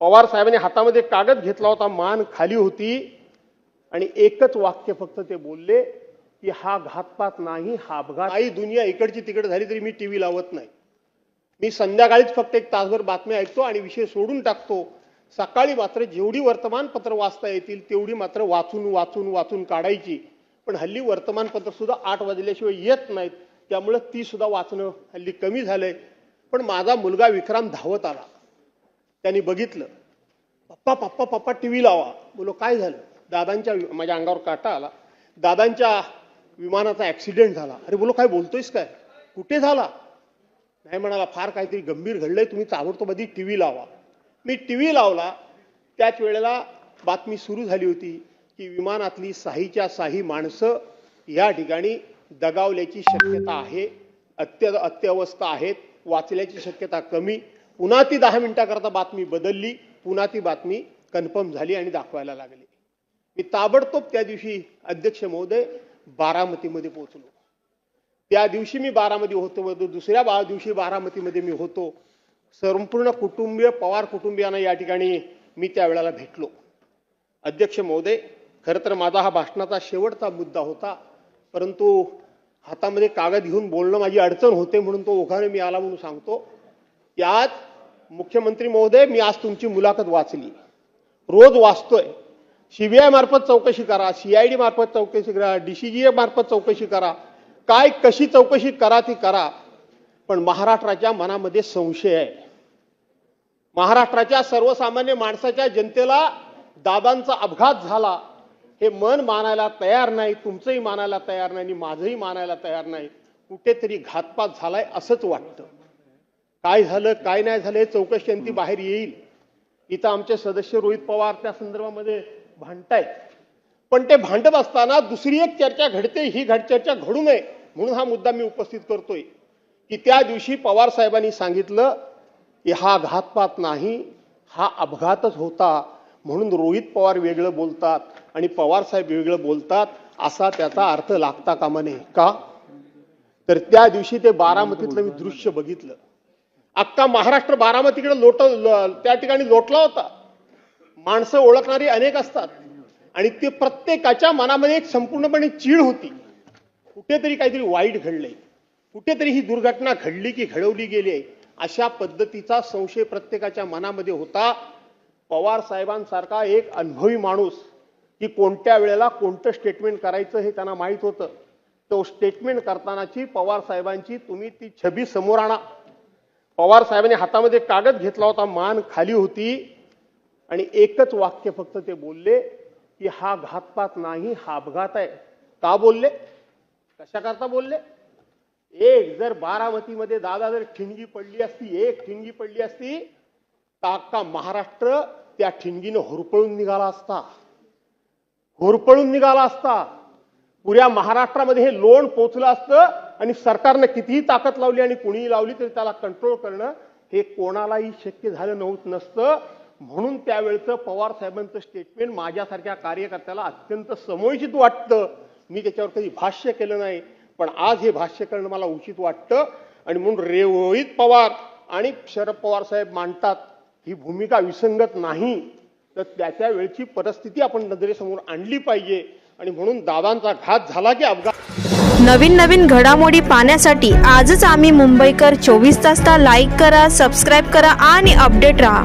पवार साहेबांनी हातामध्ये कागद घेतला होता, मान खाली होती आणि एकच वाक्य फक्त ते बोलले की हा घातपात नाही, हा अपघात नाही. दुनिया इकडची तिकडे झाली तरी मी टीव्ही लावत नाही. मी संध्याकाळीच फक्त एक तासभर बातम्या ऐकतो आणि विषय सोडून टाकतो. सकाळी मात्र जेवढी वर्तमानपत्र वाचता येतील तेवढी मात्र वाचून वाचून वाचून काढायची. पण हल्ली वर्तमानपत्र सुद्धा 8 वाजल्याशिवाय येत नाहीत, त्यामुळे ती सुद्धा वाचणं हल्ली कमी झालंय. पण माझा मुलगा विक्रम धावत आला. त्यांनी बघितलं, पप्पा पप्पा पप्पा टीव्ही लावा. बोलो काय झालं? दादांच्या, माझ्या अंगावर काटा आला. दादांच्या विमानाचा ऍक्सिडेंट झाला. अरे बोलो काय बोलतोयस काय? कुठे झाला? नाही म्हणाला, फार काहीतरी गंभीर घडलंय, तुम्ही ताबडतोब टीव्ही लावा. मी टीव्ही लावला. त्याच वेळेला बातमी सुरू झाली होती की विमानातली साहीच्या साही माणसं या ठिकाणी दगावल्याची शक्यता आहे, अत्यवस्था आहेत, वाचल्याची शक्यता कमी. पुन्हा ती 10 मिनिटाकरता बातमी बदलली, पुन्हा ती बातमी कन्फर्म झाली आणि दाखवायला लागली. मी ताबडतोब त्या दिवशी अध्यक्ष महोदय बारामतीमध्ये पोहोचलो. त्या दिवशी मी बारामती होतो, दुसऱ्या दिवशी बारामतीमध्ये मी होतो. संपूर्ण कुटुंबीय, पवार कुटुंबियांना या ठिकाणी मी त्यावेळेला भेटलो. अध्यक्ष महोदय, खरं तर माझा हा भाषणाचा शेवटचा मुद्दा होता, परंतु हातामध्ये कागद घेऊन बोलणं माझी अडचण होते म्हणून तो ओघाने मी आला म्हणून सांगतो. यात मुख्यमंत्री महोदय, मी आज तुमची मुलाखत वाचली, रोज वाचतोय. सीबीआय मार्फत चौकशी करा, CID मार्फत चौकशी करा, DCGA मार्फत चौकशी करा, काय कशी चौकशी करा ती करा. पण महाराष्ट्राच्या मनामध्ये संशय आहे. महाराष्ट्राच्या सर्वसामान्य माणसाच्या जनतेला दादांचा अपघात झाला हे मन मानायला तयार नाही. तुमचंही मानायला तयार नाही आणि माझंही मानायला तयार नाही. कुठेतरी घातपात झालाय असंच वाटतं. काय झालं काय नाही झालं हे चौकशी अंती बाहेर येईल. इथं आमचे सदस्य रोहित पवार त्या संदर्भामध्ये भांडतायत. पण ते भांडत असताना दुसरी एक चर्चा घडते, ही चर्चा घडू नये म्हणून हा मुद्दा मी उपस्थित करतोय की त्या दिवशी पवार साहेबांनी सांगितलं की हा घातपात नाही, हा अपघातच होता. म्हणून रोहित पवार वेगळं बोलतात आणि पवार साहेब वेगळं बोलतात असा त्याचा अर्थ लागता कामा नये. का? तर त्या दिवशी ते बारामतीतलं मी दृश्य बघितलं. अख्खा महाराष्ट्र बारामतीकडे त्या ठिकाणी लोटला होता. माणसं ओळखणारी अनेक असतात आणि ते प्रत्येकाच्या मनामध्ये एक संपूर्णपणे चीड होती. कुठेतरी काहीतरी वाईट घडलंय, कुठेतरी ही दुर्घटना घडली की घडवली गेली आहे अशा पद्धतीचा संशय प्रत्येकाच्या मनामध्ये होता. पवार साहेबांसारखा एक अनुभवी माणूस की कोणत्या वेळेला कोणतं स्टेटमेंट करायचं हे त्यांना माहित होतं. तो स्टेटमेंट करतानाची पवार साहेबांची तुम्ही ती छबी समोर आणा. पवार साहेबांनी हातामध्ये कागद घेतला होता, मान खाली होती आणि एकच वाक्य फक्त ते बोलले की हा घातपात नाही, हा अपघात आहे. का बोलले? कशा करता बोलले? एक जर बारामतीमध्ये दादा जर ठिणगी पडली असती, एक ठिणगी पडली असती तर अख्खा महाराष्ट्र त्या ठिणगीनं होरपळून निघाला असता. होरपळून निघाला असता. पुऱ्या महाराष्ट्रामध्ये हे लोण पोचलं असतं आणि सरकारने कितीही ताकद लावली आणि कुणीही लावली तरी त्याला कंट्रोल करणं हे कोणालाही शक्य झालं नसतं. म्हणून त्यावेळचं पवार साहेबांचं स्टेटमेंट माझ्यासारख्या कार्यकर्त्याला अत्यंत समोचित वाटतं. मी त्याच्यावर कधी भाष्य केलं नाही, पण आज हे भाष्य करणं मला उचित वाटतं. आणि म्हणून रोहित पवार आणि शरद पवार साहेब मांडतात ही भूमिका विसंगत नाही, तर त्याच्या वेळची परिस्थिती आपण नजरेसमोर आणली पाहिजे. आणि म्हणून दादांचा घात झाला की अपघात. नवीन घडामोडी पाहण्यासाठी आजच आम्ही मुंबईकर 24 तासला लाईक करा, सबस्क्राईब करा आणि अपडेट रहा.